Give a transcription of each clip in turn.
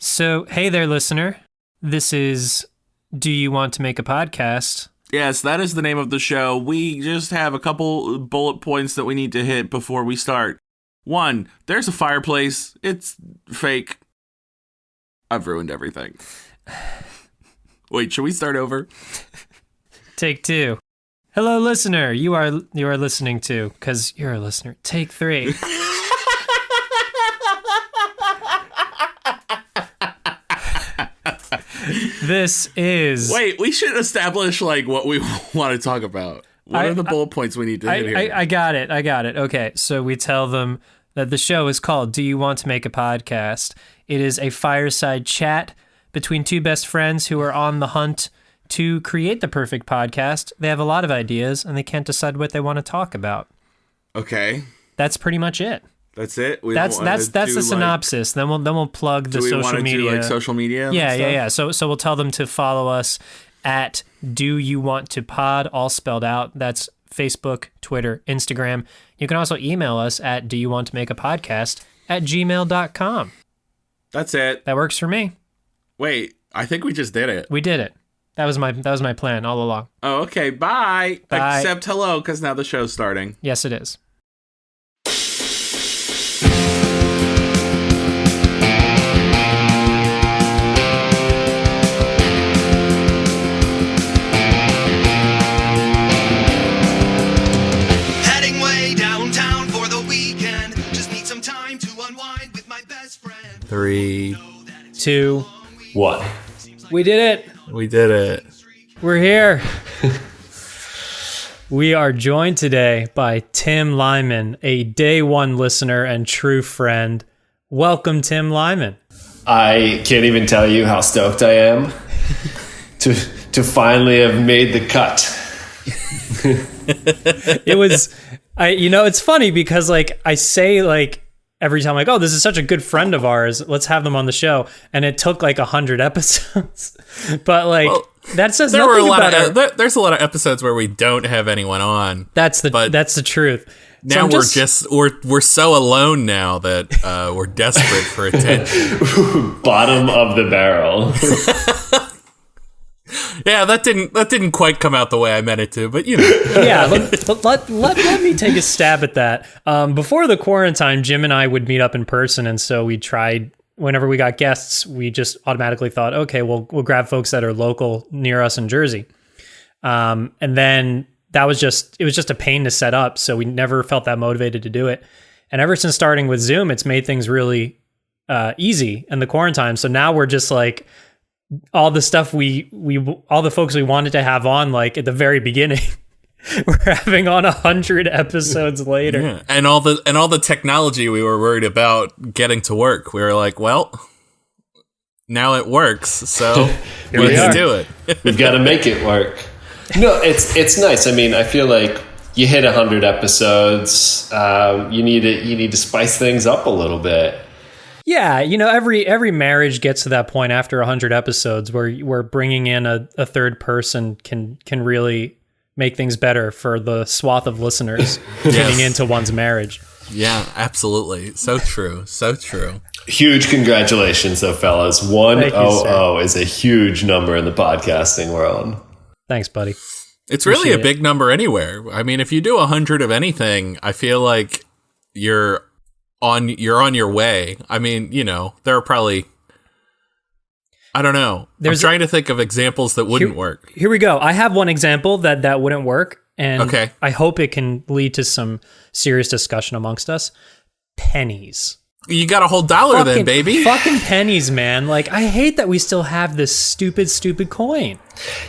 So, hey there, listener. This is Do You Want to Make a Podcast? Yes, that is the name of the show. We just have a couple bullet points that we need to hit before we start. 1, there's a fireplace. It's fake. I've ruined everything. Wait, should we start over? Take 2. Hello, listener. You are listening to, because you're a listener. Take 3. This is... Wait, we should establish, what we want to talk about. What are the bullet points we need to hit here? I got it. Okay, so we tell them that the show is called Do You Want to Make a Podcast? It is a fireside chat between two best friends who are on the hunt to create the perfect podcast. They have a lot of ideas, and they can't decide what they want to talk about. Okay. That's pretty much it. That's it? That's the synopsis. Then we'll plug the social media. Do we want to do social media? Yeah. So we'll tell them to follow us at Do You Want to Pod, all spelled out. That's Facebook, Twitter, Instagram. You can also email us at Do You Want to Make a Podcast @gmail.com. That's it. That works for me. Wait, I think we just did it. We did it. That was my plan all along. Oh, okay. Bye. Bye. Except hello, because now the show's starting. Yes, it is. Heading way downtown for the weekend. Just need some time to unwind with my best friend. 3, 2, 1. We did it. We did it. We're here. We are joined today by Tim Lyman, a day one listener and true friend. Welcome, Tim Lyman. I can't even tell you how stoked I am to finally have made the cut. It was, it's funny because I say every time oh, this is such a good friend of ours, let's have them on the show, and it took 100 episodes. But that says nothing about it. There's a lot of episodes where we don't have anyone on. That's the truth. Now we're so alone now that we're desperate for attention. Bottom of the barrel. Yeah, that didn't quite come out the way I meant it to, but Yeah, let me take a stab at that. Before the quarantine, Jim and I would meet up in person, and so we tried. Whenever we got guests, we just automatically thought, okay, we'll grab folks that are local near us in Jersey. And then it was just a pain to set up, so we never felt that motivated to do it. And ever since starting with Zoom, it's made things really easy in the quarantine. So now we're just all the stuff all the folks we wanted to have on at the very beginning. We're having on 100 episodes later. Yeah. And all the technology we were worried about getting to work. We were like, well, now it works, so let's do it. We've got to make it work. No, it's nice. I mean, I feel like you hit 100 episodes. You need to spice things up a little bit. Yeah, every marriage gets to that point after 100 episodes where bringing in a third person can really make things better for the swath of listeners getting into one's marriage. Yeah, absolutely. So true. So true. Huge congratulations, though, fellas. 100 is a huge number in the podcasting world. Thanks, buddy. It's really a big number anywhere. I mean, if you do 100 of anything, I feel like you're on your way. I mean, there are probably... I don't know. I'm trying to think of examples that wouldn't work. Here we go. I have one example that wouldn't work, and okay. I hope it can lead to some serious discussion amongst us. Pennies. You got a whole dollar then, baby. Fucking pennies, man. I hate that we still have this stupid coin.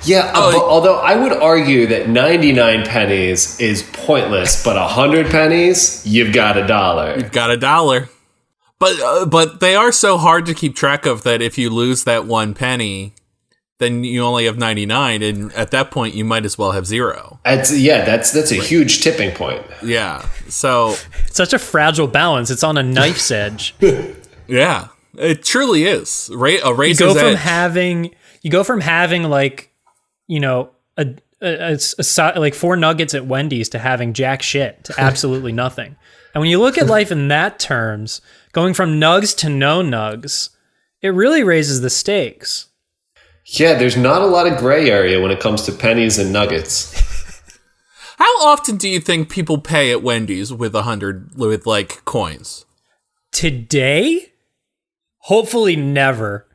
Yeah, although I would argue that 99 pennies is pointless, but 100 pennies, you've got a dollar. You've got a dollar. But they are so hard to keep track of that if you lose that 1 penny, then you only have 99, and at that point you might as well have 0. That's a huge tipping point. Yeah. So it's such a fragile balance. It's on a knife's edge. Yeah. It truly is. A razor's edge. You go from having 4 nuggets at Wendy's to having jack shit to absolutely nothing. And when you look at life in that terms, going from nugs to no nugs It really raises the stakes. Yeah, there's not a lot of gray area when it comes to pennies and nuggets. How often do you think people pay at Wendy's with like coins? Today? Hopefully never.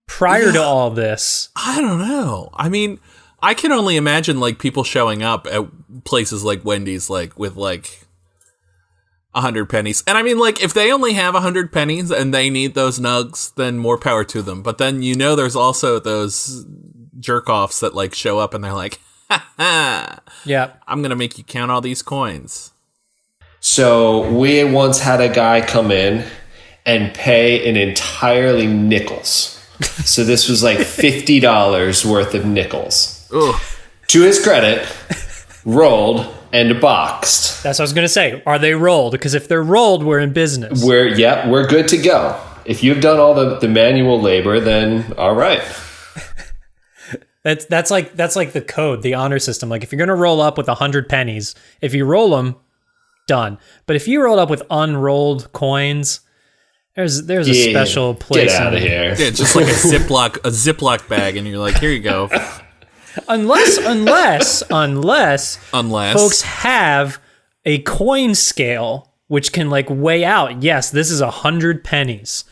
Prior to all this. I don't know. I mean, I can only imagine like people showing up at places like Wendy's like with like 100 pennies. And I mean, like, if they only have 100 pennies and they need those nugs, then more power to them. But then, there's also those jerk-offs that, like, show up and they're like, ha ha, yeah, I'm going to make you count all these coins. So we once had a guy come in and pay an entirely nickels. So this was like $50 worth of nickels. Ugh. To his credit, rolled and boxed. That's what I was going to say. Are they rolled? Because if they're rolled, we're in business. We're good to go. If you've done all the manual labor, then all right. That's like the code, the honor system. Like if you're going to roll up with 100 pennies, if you roll them, done. But if you roll up with unrolled coins, there's a special place. Get out of here. Yeah, just like a Ziploc bag, and you're like, here you go. Unless folks have a coin scale which can like weigh out, yes, this is 100 pennies.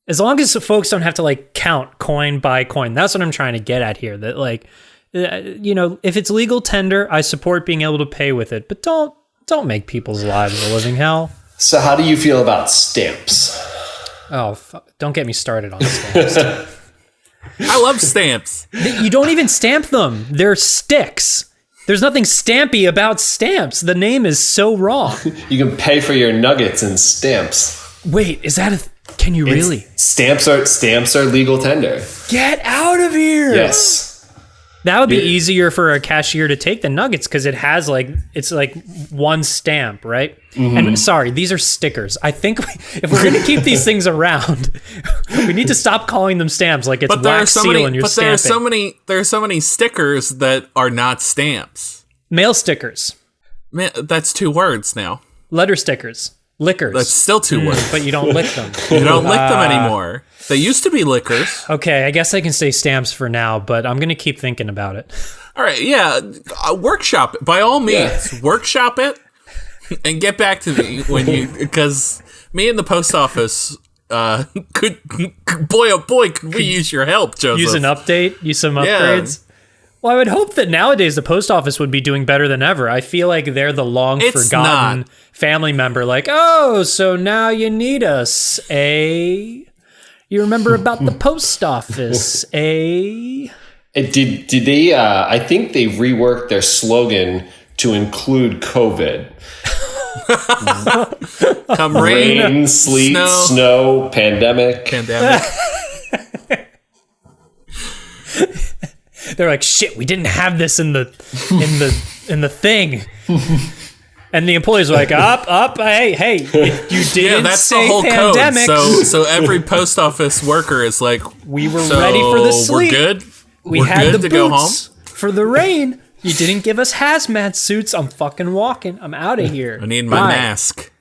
As long as the folks don't have to like count coin by coin. That's what I'm trying to get at here. That like, if it's legal tender, I support being able to pay with it, but don't make people's lives a living hell. So how do you feel about stamps? Oh, don't get me started on stamps. I love stamps. You don't even stamp them. They're sticks. There's nothing stampy about stamps. The name is so wrong. You can pay for your nuggets in stamps. Wait, is that can you really? Stamps are legal tender. Get out of here. Yes. That would be easier for a cashier to take the nuggets because it's like one stamp, right? Mm-hmm. And sorry, these are stickers. I think if we're going to keep these things around, we need to stop calling them stamps. Like it's wax seal and you're stamping. There are so many stickers that are not stamps. Mail stickers. Man, that's 2 words now. Letter stickers. Liquors. That's still 2 words. But you don't lick them. You don't lick them anymore. They used to be liquors. Okay, I guess I can say stamps for now, but I'm going to keep thinking about it. All right, yeah. Workshop it. By all means, workshop it and get back to me because me and the post office could we use your help, Joseph. Use some upgrades. Well, I would hope that nowadays the post office would be doing better than ever. I feel like they're the long-forgotten family member. Like, oh, so now you need us, eh? You remember about the post office, eh? Did they? I think they reworked their slogan to include COVID. Come rain, sleet, snow, pandemic. They're like, shit, we didn't have this in the thing. And the employees are like, up, hey, you didn't that's say the whole pandemic. Code. So every post office worker is like, we were ready for the sleet. We're good. We had the boots go home for the rain. You didn't give us hazmat suits. I'm fucking walking. I'm out of here. I need my mask.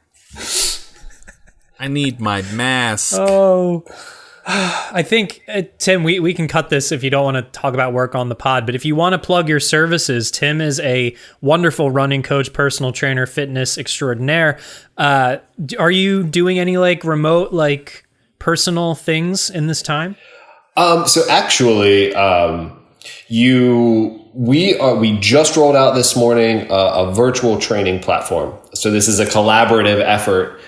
I need my mask. Oh, I think, Tim, we can cut this if you don't want to talk about work on the pod, but if you want to plug your services, Tim is a wonderful running coach, personal trainer, fitness extraordinaire. Are you doing any like remote, like personal things in this time? So actually, we just rolled out this morning a virtual training platform. So this is a collaborative effort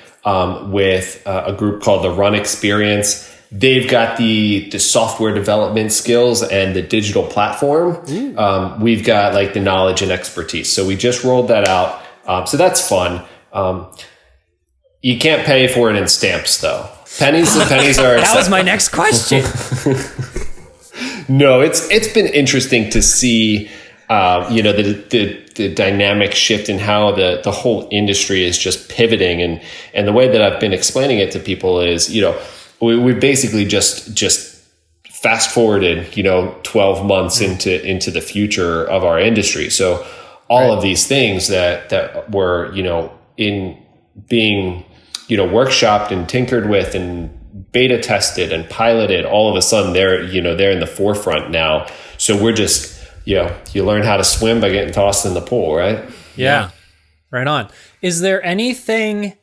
with a group called the Run Experience. They've got the software development skills and the digital platform. We've got like the knowledge and expertise. So we just rolled that out. So that's fun. You can't pay for it in stamps though. Pennies are that was my next question. No, it's been interesting to see the dynamic shift in how the whole industry is just pivoting, and the way that I've been explaining it to people is, we basically just fast forwarded 12 months into the future of our industry. So all of these things that were in being workshopped and tinkered with and beta tested and piloted. All of a sudden they're in the forefront now. So we're just, you learn how to swim by getting tossed in the pool, right? Yeah. Right on. Is there anything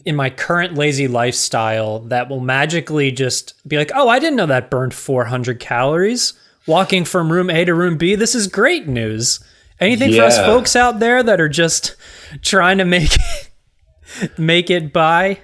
in my current lazy lifestyle that will magically just be like, oh, I didn't know that burned 400 calories walking from room A to room B? This is great news. Anything for us folks out there that are just trying to make it by?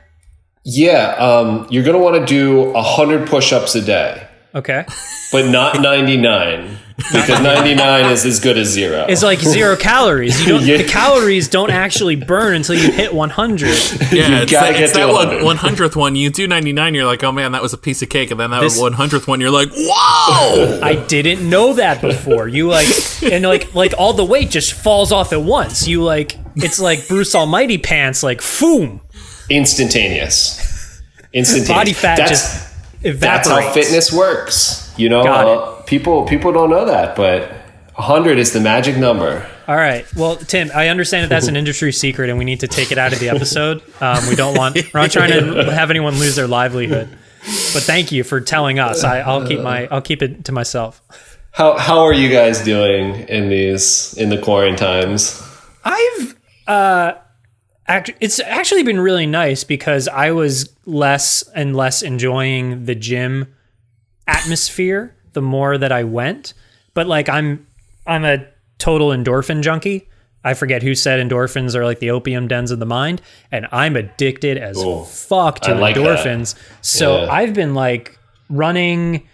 Yeah, you're going to want to do 100 push-ups a day. Okay. But not 99, because 99 is as good as 0. It's like 0 calories. The calories don't actually burn until you hit 100. Yeah, it's that 100th one. You do 99, you're like, oh man, that was a piece of cake. And then that 100th one, you're like, whoa! I didn't know that before. You like all the weight just falls off at once. It's like Bruce Almighty pants, like, boom. Instantaneous. Body fat just evaporates. That's how fitness works. People don't know that, but 100 is the magic number. All right. Well, Tim, I understand that that's an industry secret, and we need to take it out of the episode. We're not trying to have anyone lose their livelihood. But thank you for telling us. I'll keep it to myself. How are you guys doing in the quarantines? It's actually been really nice because I was less and less enjoying the gym atmosphere the more that I went. But like I'm a total endorphin junkie. I forget who said endorphins are like the opium dens of the mind, and I'm addicted as fuck to endorphins. So I've been like running,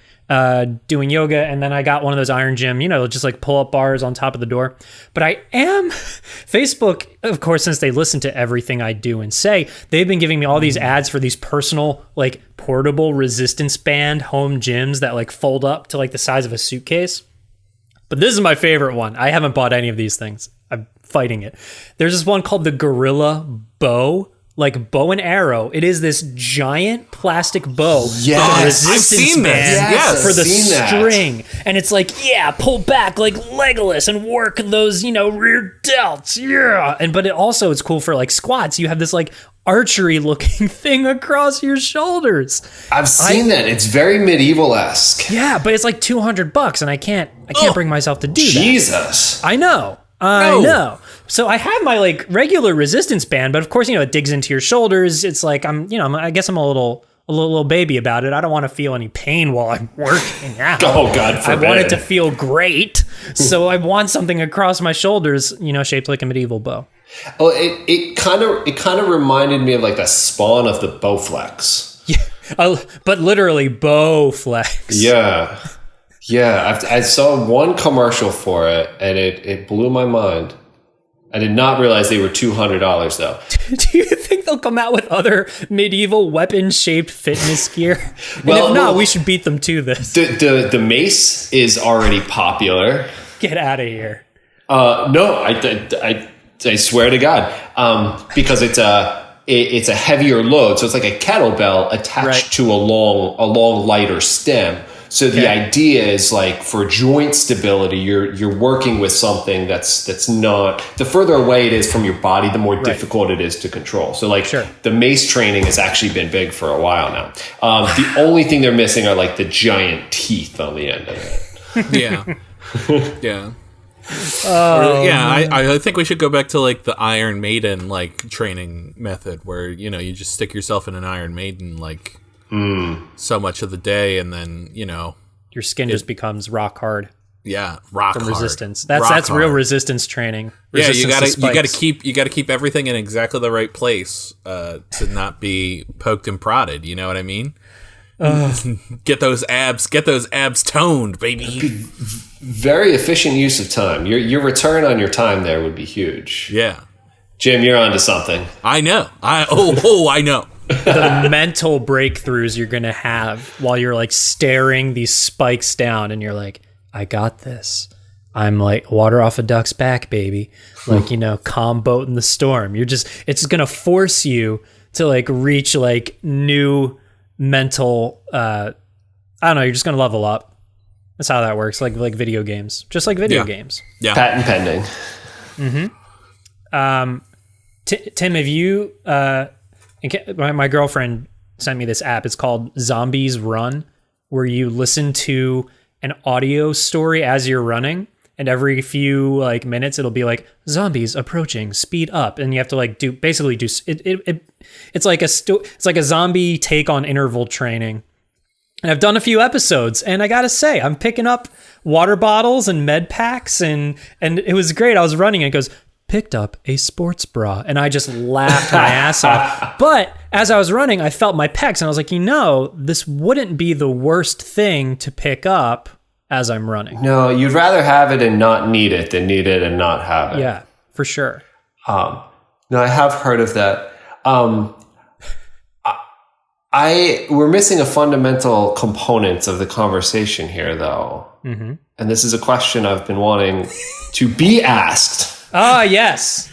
doing yoga, and then I got one of those iron gym, just like pull up bars on top of the door. But I am Facebook, of course, since they listen to everything I do and say, they've been giving me all these ads for these personal, like portable resistance band home gyms that like fold up to like the size of a suitcase. But this is my favorite one. I haven't bought any of these things. I'm fighting it. There's this one called the Gorilla Bow. Like bow and arrow. It is this giant plastic bow. Yes, I've seen this. For the string. And it's like, pull back like Legolas and work those, rear delts. Yeah. But it's cool for like squats. You have this like archery looking thing across your shoulders. I've seen that. It's very medieval-esque. Yeah, but it's like $200 and I can't bring myself to do that. Jesus. I know. I know. So I have my like regular resistance band, but of course, it digs into your shoulders. It's like I guess I'm a little baby about it. I don't want to feel any pain while I'm working out. Oh, God forbid. I want it to feel great. So I want something across my shoulders, shaped like a medieval bow. Oh, it kind of reminded me of like the spawn of the Bowflex. Yeah, but literally Bowflex. Yeah. Yeah, I saw one commercial for it, and it blew my mind. I did not realize they were $200, though. Do you think they'll come out with other medieval weapon-shaped fitness gear? And if not, we should beat them to this. The mace is already popular. Get out of here. No, I swear to God, because it's a heavier load, so it's like a kettlebell attached to a long lighter stem. So the idea is like for joint stability, you're working with something that's not, the further away it is from your body, the more difficult it is to control. So like the mace training has actually been big for a while now. The only thing they're missing are like the giant teeth on the end of it. Yeah. I think we should go back to like the Iron Maiden like training method where, you just stick yourself in an Iron Maiden like so much of the day, and then your skin just becomes rock hard. Yeah, rock from hard. Resistance. That's real resistance training. Resistance you gotta keep everything in exactly the right place to not be poked and prodded. You know what I mean? Get those abs toned, baby. Very efficient use of time. Your return on your time there would be huge. Yeah, Jim, you're onto something. I know. I know. The mental breakthroughs you're gonna have while you're like staring these spikes down, and you're like, I got this. I'm like water off a duck's back, baby. Like, calm boat in the storm. It's gonna force you to like reach like new mental, I don't know, you're just gonna level up. That's how that works. Like video games, just like video games. Yeah. Patent pending. Tim, have you, my girlfriend sent me this app. It's called Zombies Run, where you listen to an audio story as you're running. And every few like minutes, it'll be like zombies approaching, speed up, and you have to like do it. It's like a zombie take on interval training. And I've done a few episodes, and I gotta say, I'm picking up water bottles and med packs, and it was great. I was running, and it goes, picked up a sports bra, and I just laughed my ass off. But as I was running, I felt my pecs, and I was like, this wouldn't be the worst thing to pick up as I'm running. No, you'd rather have it and not need it than need it and not have it. Yeah, for sure. No, I have heard of that. We're missing a fundamental component of the conversation here, though. Mm-hmm. And this is a question I've been wanting to be asked. Ah, yes.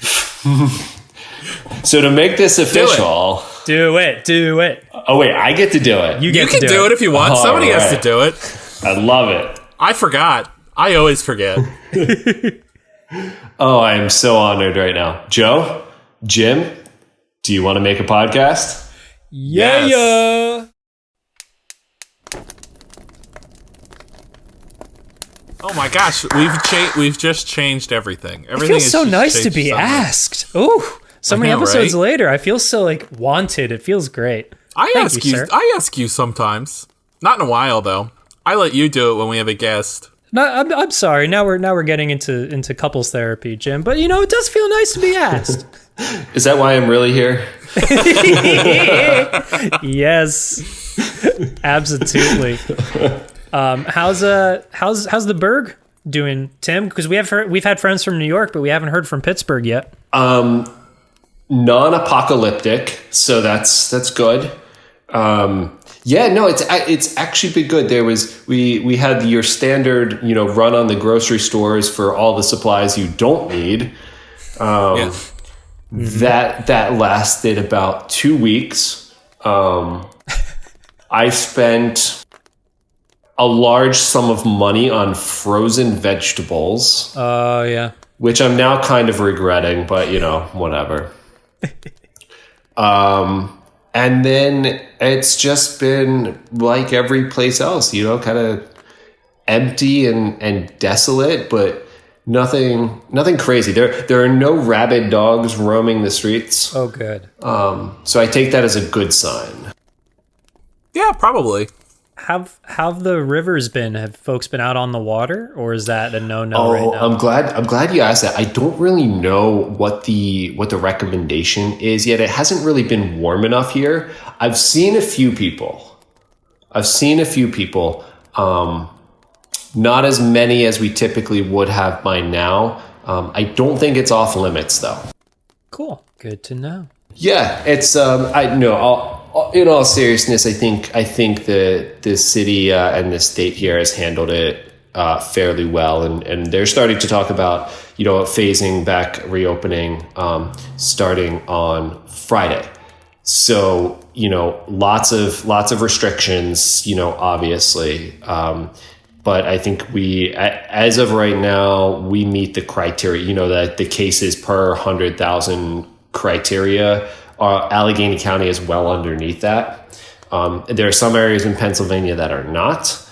So to make this official... Do it. Oh, wait, I get to do it. You can do it if you want. Somebody has to do it. I love it. I forgot. I always forget. Oh, I am so honored right now. Joe, Jim, do you want to make a podcast? Yeah. Oh my gosh, we've just changed everything. It feels so nice to be asked. Oh, so many episodes later, I feel so like wanted. It feels great. I ask you sometimes. Not in a while though. I let you do it when we have a guest. No, I'm sorry. Now we're getting into couples therapy, Jim. But it does feel nice to be asked. Is that why I'm really here? Yes, absolutely. How's the Berg doing, Tim? Because we've had friends from New York, but we haven't heard from Pittsburgh yet. Non-apocalyptic, so that's good. Yeah, no, it's actually been good. We had your standard, run on the grocery stores for all the supplies you don't need. That lasted about 2 weeks. I spent a large sum of money on frozen vegetables. Oh, yeah. Which I'm now kind of regretting, but whatever. And then it's just been like every place else, kind of empty and desolate, but nothing crazy. There are no rabid dogs roaming the streets. Oh, good. So I take that as a good sign. Yeah, probably. Have the rivers been? Have folks been out on the water, or is that a no-no right now? I'm glad you asked that. I don't really know what the recommendation is yet. It hasn't really been warm enough here. I've seen a few people. Not as many as we typically would have by now. I don't think it's off limits though. Cool. Good to know. Yeah, it's in all seriousness, I think the city and the state here has handled it fairly well, and they're starting to talk about phasing back reopening starting on Friday. So lots of restrictions, obviously, but I think as of right now, we meet the criteria. That the cases per 100,000 criteria. Allegheny County is well underneath that. There are some areas in Pennsylvania that are not.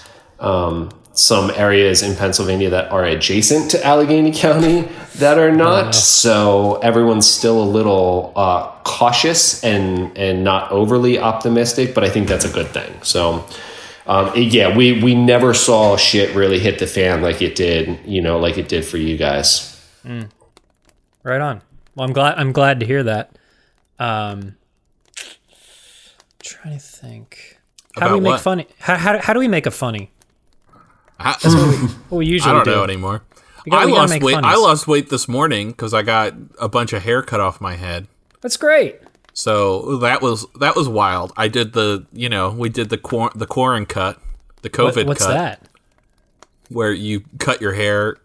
Some areas in Pennsylvania that are adjacent to Allegheny County that are not. So everyone's still a little cautious and not overly optimistic, but I think that's a good thing. So we never saw shit really hit the fan like it did, like it did for you guys. Right on. Well, I'm glad to hear that. Trying to think. How do we make funny? How do we make a funny? That's what we usually do. I don't know anymore. I lost weight this morning because I got a bunch of hair cut off my head. That's great. So that was wild. I did we did the quarantine cut, the COVID What's cut. that? Where you cut your hair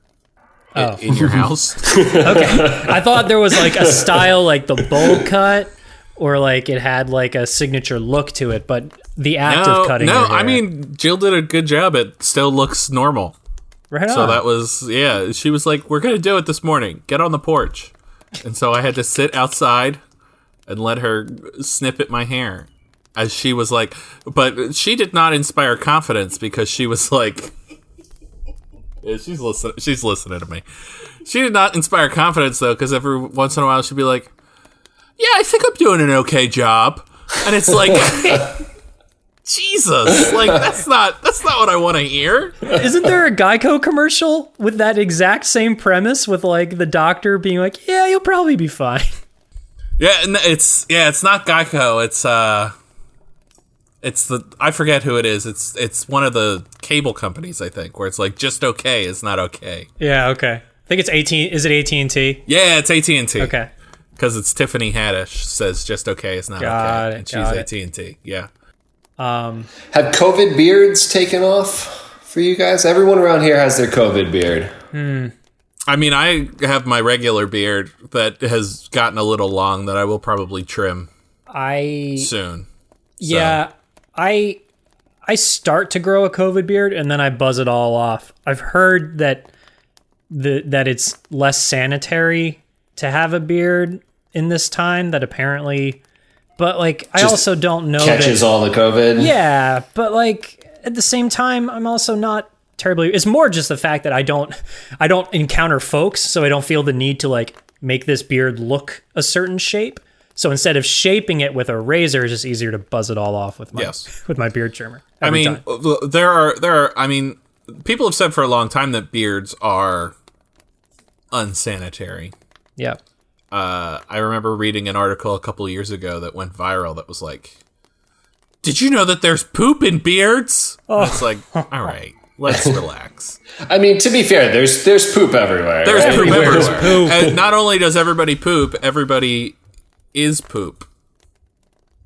in your house. Okay. I thought there was like a style like the bowl cut, or like it had like a signature look to it, but the act of cutting your hair. I mean, Jill did a good job. It still looks normal. Right on. So that was, she was like, we're going to do it this morning. Get on the porch. And so I had to sit outside and let her snip at my hair. as she was like, but she did not inspire confidence because she was like, yeah, she's listening to me. She did not inspire confidence though, because every once in a while she'd be like, yeah, I think I'm doing an okay job. And it's like, Jesus, like that's not what I want to hear. Isn't there a Geico commercial with that exact same premise with like the doctor being like, yeah, you'll probably be fine? Yeah, and it's not Geico. It's I forget who it is. It's one of the cable companies, I think, where it's like just okay is not okay. Yeah, okay. I think it's is it AT&T? Yeah, it's AT&T. Okay. Because it's Tiffany Haddish says just okay is not Got okay. it, And got she's it. AT&T. Yeah. Have COVID beards taken off for you guys? Everyone around here has their COVID beard. I mean, I have my regular beard that has gotten a little long that I will probably trim soon. Yeah, I start to grow a COVID beard and then I buzz it all off. I've heard that that it's less sanitary to have a beard in this time, that apparently, but like I also don't know Catches that, all the COVID. yeah, but like at the same time I'm also not terribly, it's more just the fact that I don't encounter folks, so I don't feel the need to like make this beard look a certain shape. So instead of shaping it with a razor, it's just easier to buzz it all off with my beard trimmer. I mean, time. there are. I mean, people have said for a long time that beards are unsanitary. Yeah. I remember reading an article a couple of years ago that went viral that was like, "Did you know that there's poop in beards?" And it's like, all right, let's relax. I mean, to be fair, there's poop everywhere. There's right? poop Everywhere's everywhere. poop. And not only does everybody poop, everybody is poop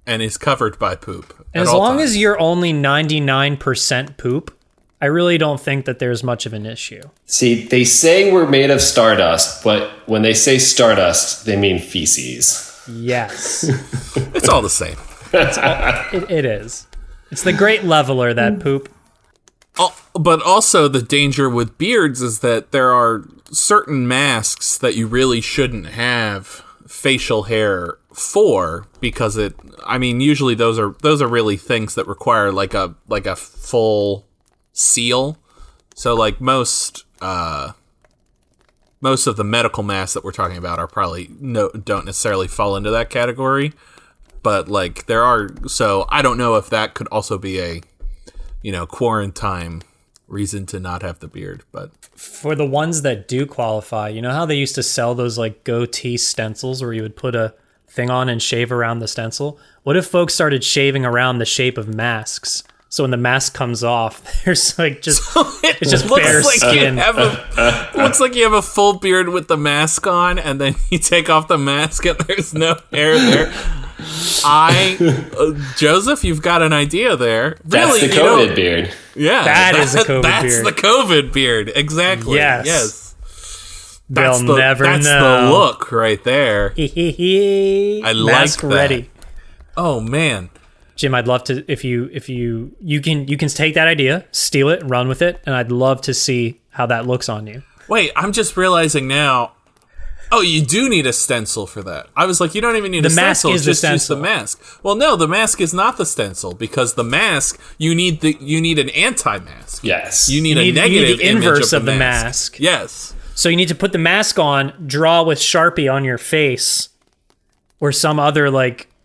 and is covered by poop. And as long as you're only 99% poop, I really don't think that there's much of an issue. See, they say we're made of stardust, but when they say stardust, they mean feces. Yes, it's all the same. it is. It's the great leveler, that poop. But also the danger with beards is that there are certain masks that you really shouldn't have facial hair for, because usually those are really things that require like a full seal. So like most of the medical masks that we're talking about are probably don't necessarily fall into that category, but like there are, so I don't know if that could also be a quarantine reason to not have the beard. But For the ones that do qualify, you know how they used to sell those like goatee stencils where you would put a thing on and shave around the stencil? What if folks started shaving around the shape of masks? So when the mask comes off, there's like just it's just bare skin. Looks like you have a full beard with the mask on, and then you take off the mask and there's no hair there. Joseph, you've got an idea there. That's Really, the COVID beard. Yeah, That's a COVID that's beard. the COVID beard. Exactly. Yes. That's They'll never that's know. the look right there. I like that. ready. Oh man. Jim, I'd love to, if you can take that idea, steal it, run with it, and I'd love to see how that looks on you. Wait, I'm just realizing now. Oh, you do need a stencil for that. I was like, you don't even need a stencil. Mask is the just use the stencil. mask. Well, no, the mask is not the stencil, because the mask you need an anti-mask. Yes. You need a You negative need the inverse image of the mask. Yes. So you need to put the mask on, draw with Sharpie on your face, or some other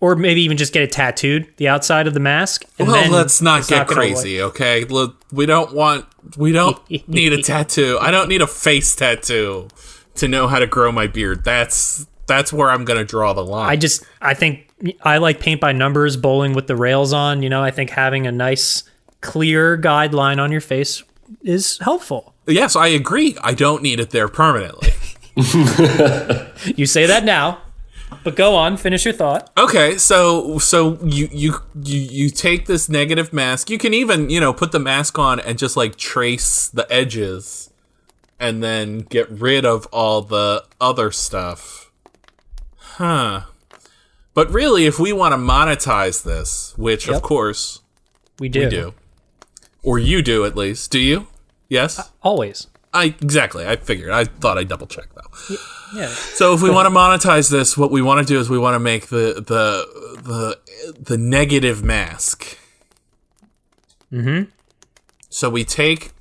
or maybe even just get it tattooed, the outside of the mask. And Well, then let's not it's get gonna crazy, okay? Look, we don't need a tattoo. I don't need a face tattoo to know how to grow my beard. That's where I'm going to draw the line. I think I like paint by numbers, bowling with the rails on. I think having a nice, clear guideline on your face is helpful. Yes, I agree. I don't need it there permanently. You say that now, but go on, finish your thought. Okay, so you take this negative mask. You can even, put the mask on and just like trace the edges and then get rid of all the other stuff. Huh. But really, if we want to monetize this, which of course We do. we do, or you do at least, do you? Yes? Always. Exactly. I figured. I thought I'd double check though. Yeah. So if we want to monetize this, what we want to do is we want to make the negative mask. Mm-hmm. So we take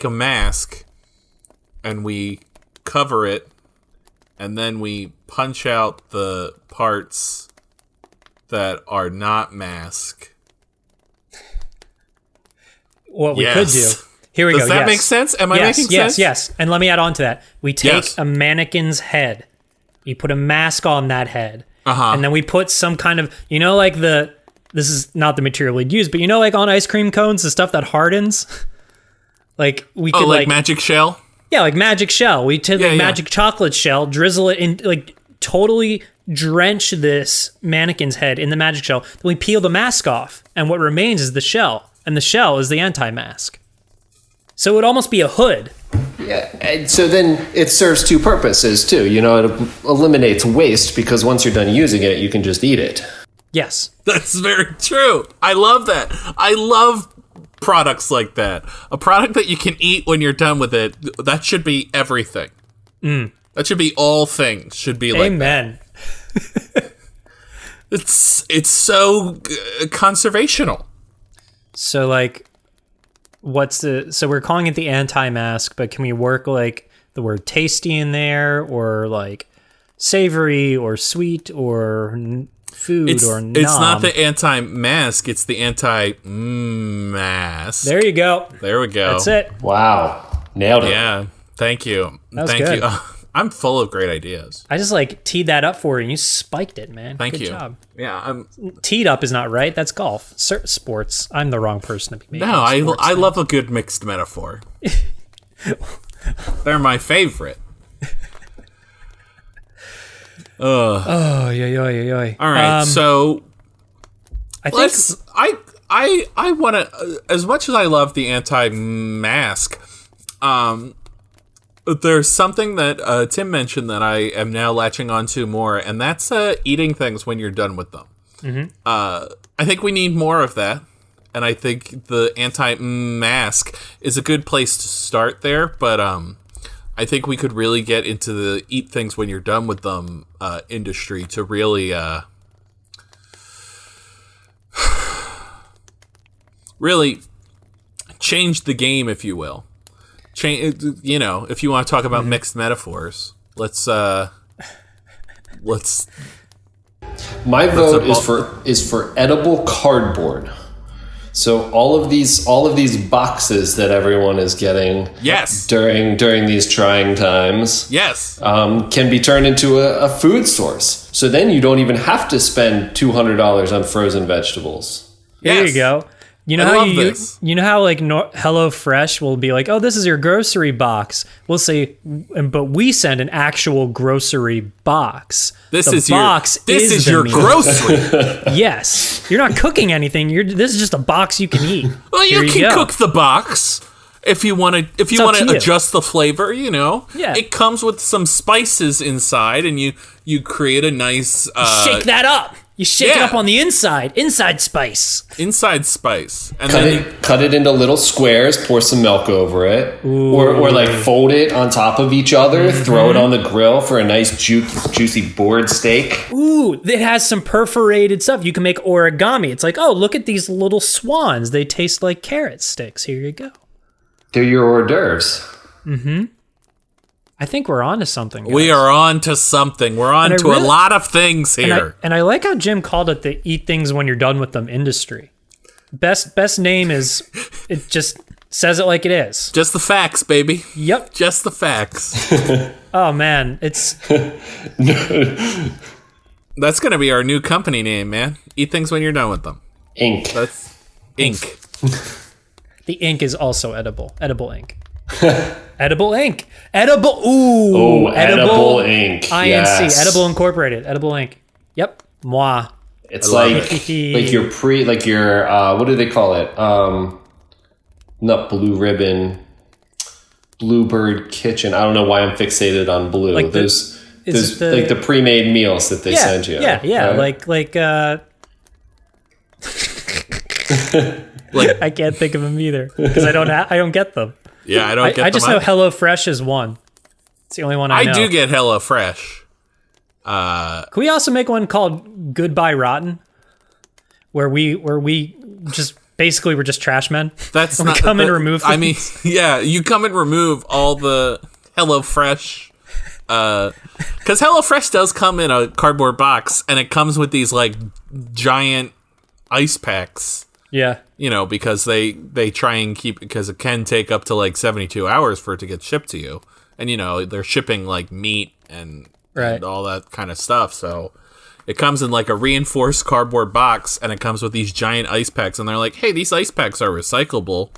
a mask and we cover it, and then we punch out the parts that are not mask. What we could do. Here we go. Does that make sense? Am I making sense? Yes. And let me add on to that. We take Yes. a mannequin's head. You put a mask on that head. And then we put some kind of, like this is not the material we'd use, but like on ice cream cones, the stuff that hardens. Like we could like magic shell? Yeah, like magic shell. We take magic chocolate shell, drizzle it in, like totally drench this mannequin's head in the magic shell. Then we peel the mask off, and what remains is the shell. And the shell is the anti-mask. So it would almost be a hood. Yeah, and so then it serves two purposes too. It eliminates waste because once you're done using it, you can just eat it. Yes. That's very true. I love that. I love products like that. A product that you can eat when you're done with it. That should be everything. That should be all things. Should be like Amen. that. It's so conservational. So like, so we're calling it the anti-mask, but can we work like the word tasty in there, or like savory or sweet or food or nom? It's not the anti-mask, it's the anti-mask. There you go. There we go. That's it. Wow, nailed it. Yeah, thank you. That was Thank good. you. I'm full of great ideas. I just like teed that up for you, and you spiked it, man. Thank Good you. job. Yeah, Teed up is not right. That's golf. Sports. I'm the wrong person to be making I sports love a good mixed metaphor. They're my favorite. Oh, yeah. All right, so I think I want to, as much as I love the anti-mask, there's something that Tim mentioned that I am now latching onto more, and that's eating things when you're done with them. Mm-hmm. I think we need more of that, and I think the anti-mask is a good place to start there, but I think we could really get into the eat things when you're done with them industry to really really change the game, if you will. If you want to talk about mixed metaphors, let's My vote is for edible cardboard. So all of these boxes that everyone is getting during these trying times can be turned into a food source. So then you don't even have to spend $200 on frozen vegetables. There you go. You know how like HelloFresh will be like, oh, this is your grocery box. We'll say, but we send an actual grocery box. This is your grocery. Yes, you're not cooking anything. This is just a box you can eat. Well, you can cook the box if you want to. If you want to adjust the flavor, Yeah. It comes with some spices inside, and you create a nice shake that up. You shake it up on the inside spice. Inside spice. And cut it into little squares, pour some milk over it. Or like fold it on top of each other, throw it on the grill for a nice juicy board steak. Ooh, it has some perforated stuff. You can make origami. It's like, oh, look at these little swans. They taste like carrot sticks. Here you go. They're your hors d'oeuvres. Mm-hmm. I think we're on to something, guys. We are on to something. We're on to a lot of things here. And I like how Jim called it the eat things when you're done with them industry. Best name is, it just says it like it is. Just the facts, baby. Yep. Just the facts. Oh, man. It's... That's going to be our new company name, man. Eat things when you're done with them. Ink. That's ink. The ink is also edible. Edible ink. Edible ink. Edible. Ooh. Oh, edible ink. INC. Yes. Edible Incorporated. Edible ink. Yep. Moi. It's like your what do they call it? Not Blue Ribbon. Bluebird Kitchen. I don't know why I'm fixated on blue. Like Those like the pre-made meals that they send you. Yeah. Right? Like I can't think of them either because I don't get them. Yeah, I don't get I just them know either. HelloFresh is one. It's the only one I know. I do get HelloFresh. Can we also make one called Goodbye Rotten? Where we just basically we're just trash men. That's we not come and that- remove I mean, things. yeah, you come and remove all the HelloFresh. Because HelloFresh does come in a cardboard box, and it comes with these like giant ice packs. Yeah. You know, because they try and keep, because it can take up to like 72 hours for it to get shipped to you, and you know they're shipping like meat and all that kind of stuff. So it comes in like a reinforced cardboard box, and it comes with these giant ice packs, and they're like, "Hey, these ice packs are recyclable,"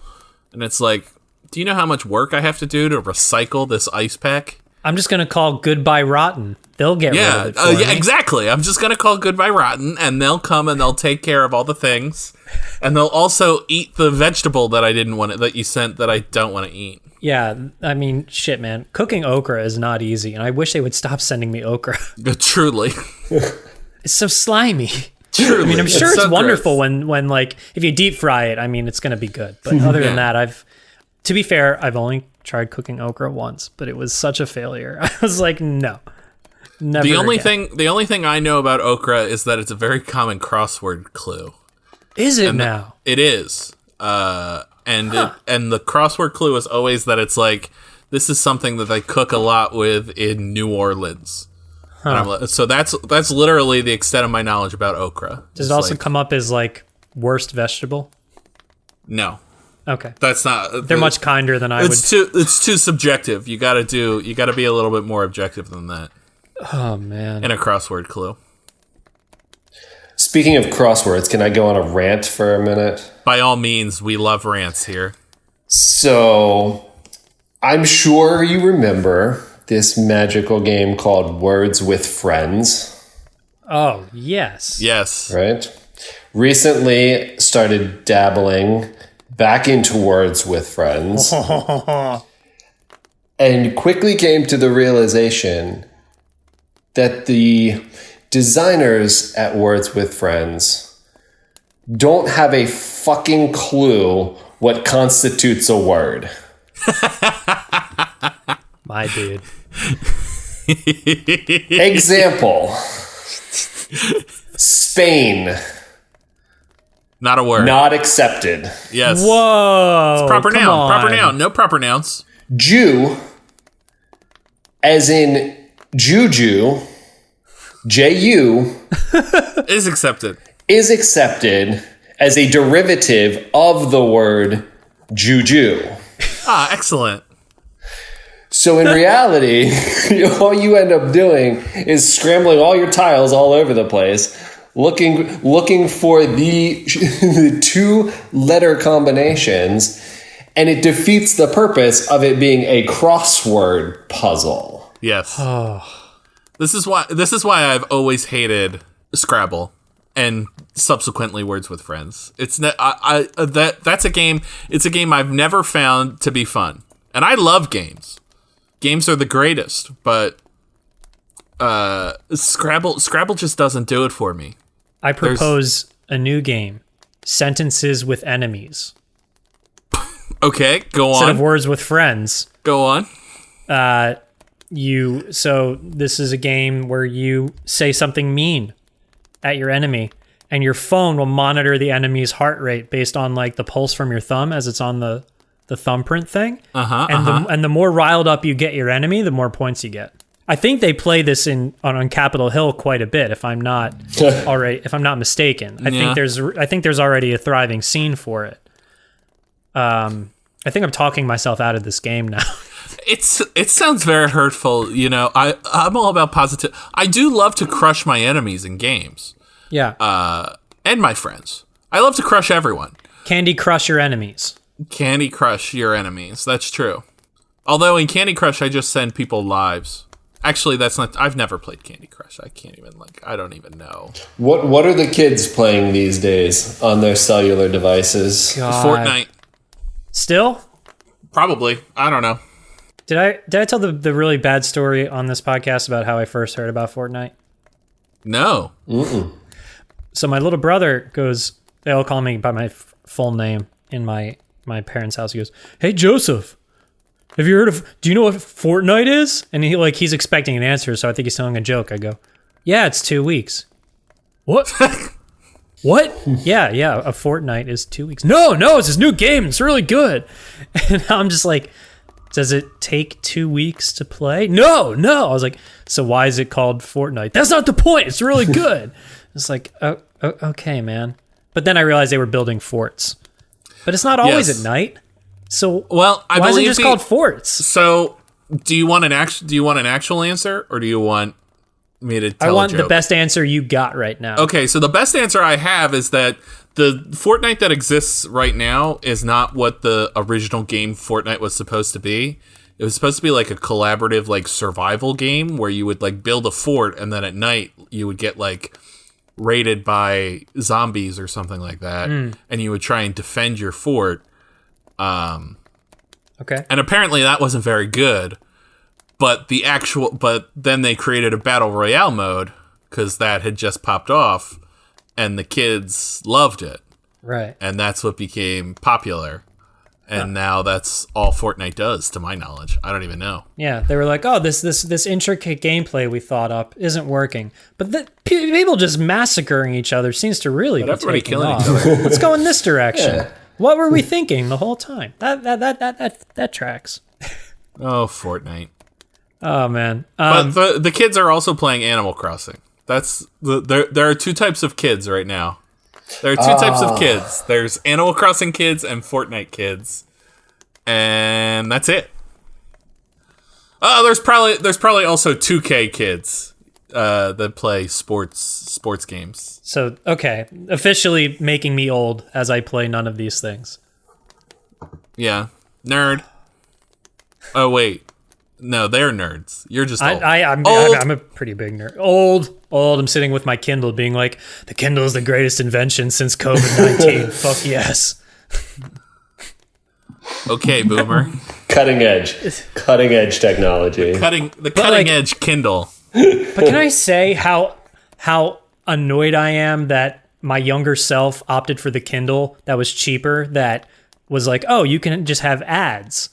and it's like, do you know how much work I have to do to recycle this ice pack? I'm just gonna call Goodbye Rotten. They'll get rid of it for yeah, me. exactly. I'm just gonna call Goodbye Rotten, and they'll come and they'll take care of all the things, and they'll also eat the vegetable that I didn't want that you sent that I don't want to eat. Yeah, I mean, shit, man. Cooking okra is not easy, and I wish they would stop sending me okra. Truly, It's so slimy. truly. I mean, I'm sure so it's wonderful gross. when like if you deep fry it. I mean, it's gonna be good. But other than that, to be fair, I've only tried cooking okra once, but it was such a failure. I was like, no, never. The only again. thing I know about okra is that it's a very common crossword clue. Is it now? It is, and the crossword clue is always that it's like, this is something that they cook a lot with in New Orleans. And I'm like, so that's literally the extent of my knowledge about okra. Does it also come up as like worst vegetable? No, Okay, that's not. they're much kinder than I would. It's too subjective. You got to be a little bit more objective than that Oh man. in a crossword clue. Speaking of crosswords, can I go on a rant for a minute? By all means, we love rants here. So, I'm sure you remember this magical game called Words with Friends, Oh yes. Yes. right? Recently started dabbling back into Words with Friends and quickly came to the realization that the designers at Words with Friends don't have a fucking clue what constitutes a word. My dude. Example. Spain, Not a word. not accepted. Yes. Whoa. Proper come noun. on. Proper noun. No proper nouns. Jew, as in juju, J-U, Is accepted. is accepted as a derivative of the word juju. Ah, excellent. So in reality, all you end up doing is scrambling all your tiles all over the place, looking for the two letter combinations, and it defeats the purpose of it being a crossword puzzle. Yes. This is why I've always hated Scrabble and subsequently Words with Friends. It's that's a game. It's a game I've never found to be fun, and I love games. Games are the greatest, but Scrabble just doesn't do it for me. I propose a new game. Sentences with enemies. Okay, go Instead of on. words with friends. Go on. So this is a game where you say something mean at your enemy, and your phone will monitor the enemy's heart rate based on like the pulse from your thumb as it's on the thumbprint thing. And the more riled up you get your enemy, the more points you get. I think they play this on Capitol Hill quite a bit, if I'm not mistaken. I think there's already a thriving scene for it. I think I'm talking myself out of this game now. It sounds very hurtful, you know. I'm all about positive. I do love to crush my enemies in games. Yeah. And my friends. I love to crush everyone. Candy Crush your enemies. Candy Crush your enemies. That's true. Although in Candy Crush, I just send people lives. Actually, that's not. I've never played Candy Crush. I can't even I don't even know. What are the kids playing these days on their cellular devices? God. Fortnite, Still? probably. I don't know. Did I tell the really bad story on this podcast about how I first heard about Fortnite? No. So my little brother goes, they all call me by my full name in my parents' house. He goes, "Hey, Joseph, Do you know what Fortnite is? And he's expecting an answer, so I think he's telling a joke. I go, yeah, it's 2 weeks. What? What? Yeah, a fortnight is 2 weeks. No, it's this new game. It's really good. And I'm just like, does it take 2 weeks to play? No. I was like, so why is it called Fortnite? That's not the point. It's really good. It's like, oh, okay, man. But then I realized they were building forts. But it's not always at night. So why is it just called forts? So do you want an actual answer, or do you want me to tell I want a joke? The best answer you got right now. Okay, so the best answer I have is that the Fortnite that exists right now is not what the original game Fortnite was supposed to be. It was supposed to be like a collaborative, like, survival game where you would, like, build a fort, and then at night you would get, like, raided by zombies or something like that, and you would try and defend your fort. Okay. And apparently that wasn't very good. But then they created a battle royale mode because that had just popped off, and the kids loved it. Right. And that's what became popular. And now that's all Fortnite does, to my knowledge. I don't even know. Yeah, they were like, oh, this intricate gameplay we thought up isn't working. But people just massacring each other seems to really be everybody taking killing off. each other. Let's go in this direction. Yeah. What were we thinking the whole time? That tracks. Oh, Fortnite. Oh man. But the kids are also playing Animal Crossing. There are two types of kids right now. There are two types of kids. There's Animal Crossing kids and Fortnite kids, and that's it. Oh, there's probably also 2K kids that play sports games. So okay, officially making me old as I play none of these things. Yeah, nerd. Oh wait, no, they're nerds. You're just old. I'm a pretty big nerd. Old. I'm sitting with my Kindle, being like, the Kindle is the greatest invention since COVID-19. Fuck yes. Okay, boomer. Cutting edge technology. Cutting edge Kindle. But can I say how annoyed I am that my younger self opted for the Kindle that was cheaper, that was like, oh, you can just have ads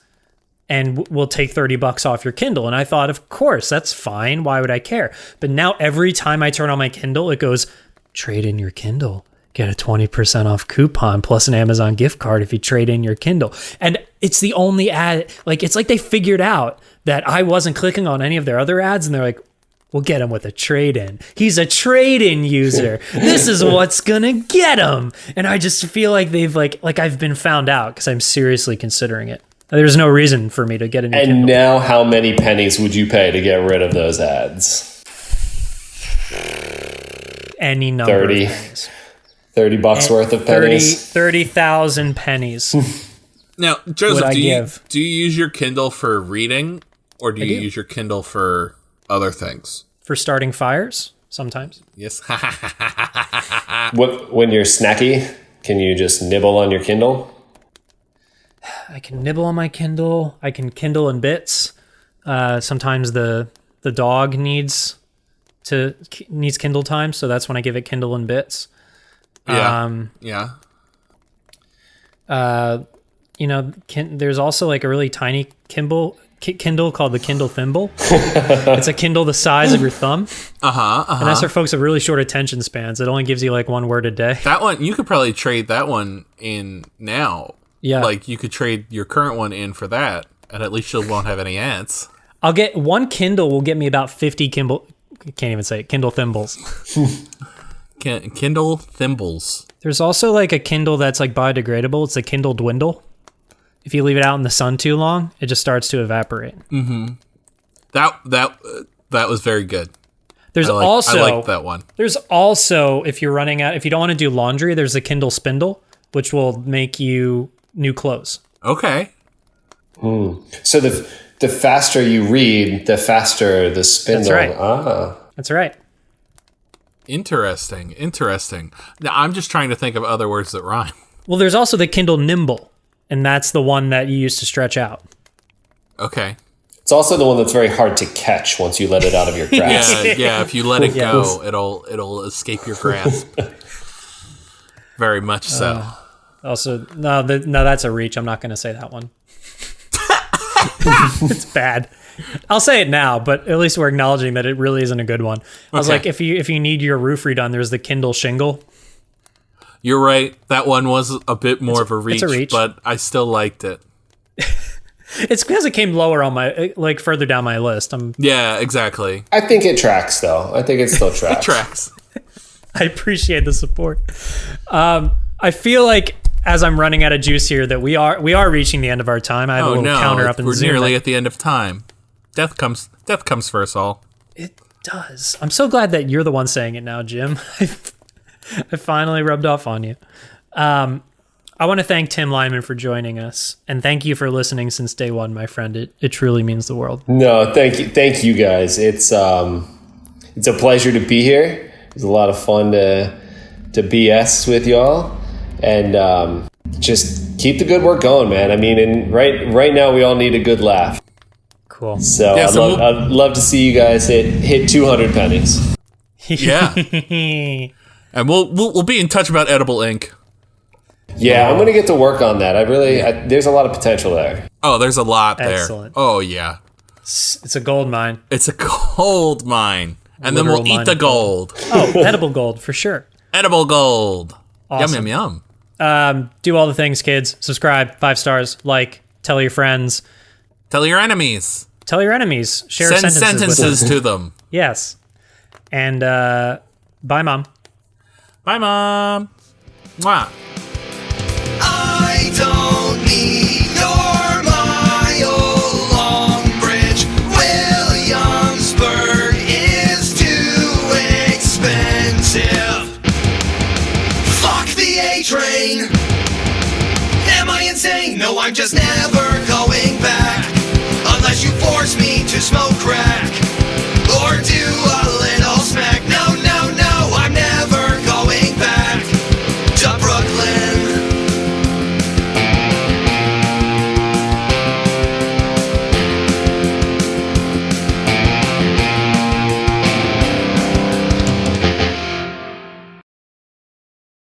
and we'll take $30 off your Kindle. And I thought, of course, that's fine. Why would I care? But now every time I turn on my Kindle, it goes, trade in your Kindle. Get a 20% off coupon plus an Amazon gift card if you trade in your Kindle. And it's the only ad. Like, it's like they figured out that I wasn't clicking on any of their other ads, and they're like, we'll get him with a trade-in. He's a trade-in user. This is what's gonna get him. And I just feel like they've like I've been found out because I'm seriously considering it. There's no reason for me to get a new Kindle. And now how many pennies would you pay to get rid of those ads? Any number 30. of pennies. $30 worth of pennies? 30,000 pennies. Now, Joseph, Would do you use your Kindle for reading, or do you use your Kindle for other things? For starting fires, sometimes. Yes. When you're snacky, can you just nibble on your Kindle? I can nibble on my Kindle. I can Kindle in bits. Sometimes the dog needs Kindle time, so that's when I give it Kindle in bits. Yeah. There's also like a really tiny Kindle called the Kindle Thimble. It's a Kindle the size of your thumb. And that's for folks with really short attention spans. It only gives you like one word a day. That one, you could probably trade that one in now. Yeah. Like, you could trade your current one in for that, and at least you won't have any ads. I'll get one Kindle will get me about 50 Kindle thimbles. Kindle thimbles. There's also like a Kindle that's like biodegradable. It's a Kindle Dwindle. If you leave it out in the sun too long, it just starts to evaporate. Mm-hmm. That was very good. I like that one. There's also, if you're running out, if you don't want to do laundry, there's a Kindle Spindle, which will make you new clothes. Okay. So the faster you read, the faster the spindle. That's right. That's right. Interesting. Now, I'm just trying to think of other words that rhyme. Well, there's also the Kindle Nimble, and that's the one that you use to stretch out. Okay. It's also the one that's very hard to catch once you let it out of your grasp. Yeah. If you let it go, it'll escape your grasp. Very much so. Also, no, that's a reach. I'm not going to say that one. It's bad. I'll say it now, but at least we're acknowledging that it really isn't a good one. I was like, if you need your roof redone, there's the Kindle shingle. You're right. That one was a bit more of a reach, but I still liked it. It's because it came lower on my, like, further down my list. Yeah, exactly. I think it tracks, though. I think it still tracks. It tracks. I appreciate the support. I feel like as I'm running out of juice here that we are reaching the end of our time. I have a little counter up in we're Zoom. nearly at the end of time. Death comes for us all. It does. I'm so glad that you're the one saying it now, Jim. I finally rubbed off on you. I want to thank Tim Lyman for joining us, and thank you for listening since day one, my friend. It truly means the world. No, thank you guys. It's a pleasure to be here. It's a lot of fun to BS with y'all, and just keep the good work going, man. I mean, and right now we all need a good laugh. Cool. So, Yeah, I'd love to see you guys hit 200 pennies. Yeah. And we'll be in touch about edible ink. Yeah, I'm gonna get to work on that. There's a lot of potential there. Oh, there's a lot there. Excellent. Oh yeah. It's a gold mine. It's a gold mine. And Literal then we'll mine eat the of gold. gold. Oh, edible gold for sure. Edible gold. Awesome. Yum, yum, yum. Do all the things, kids. Subscribe, 5 stars, like, tell your friends, Tell your enemies. tell your enemies, share Send sentences with them. to them. Yes. And bye, Mom. Bye, Mom. Mwah. I don't need your mile-long bridge. Williamsburg is too expensive. Fuck the A-train. Am I insane? No, I'm just never going back. Unless you force me to smoke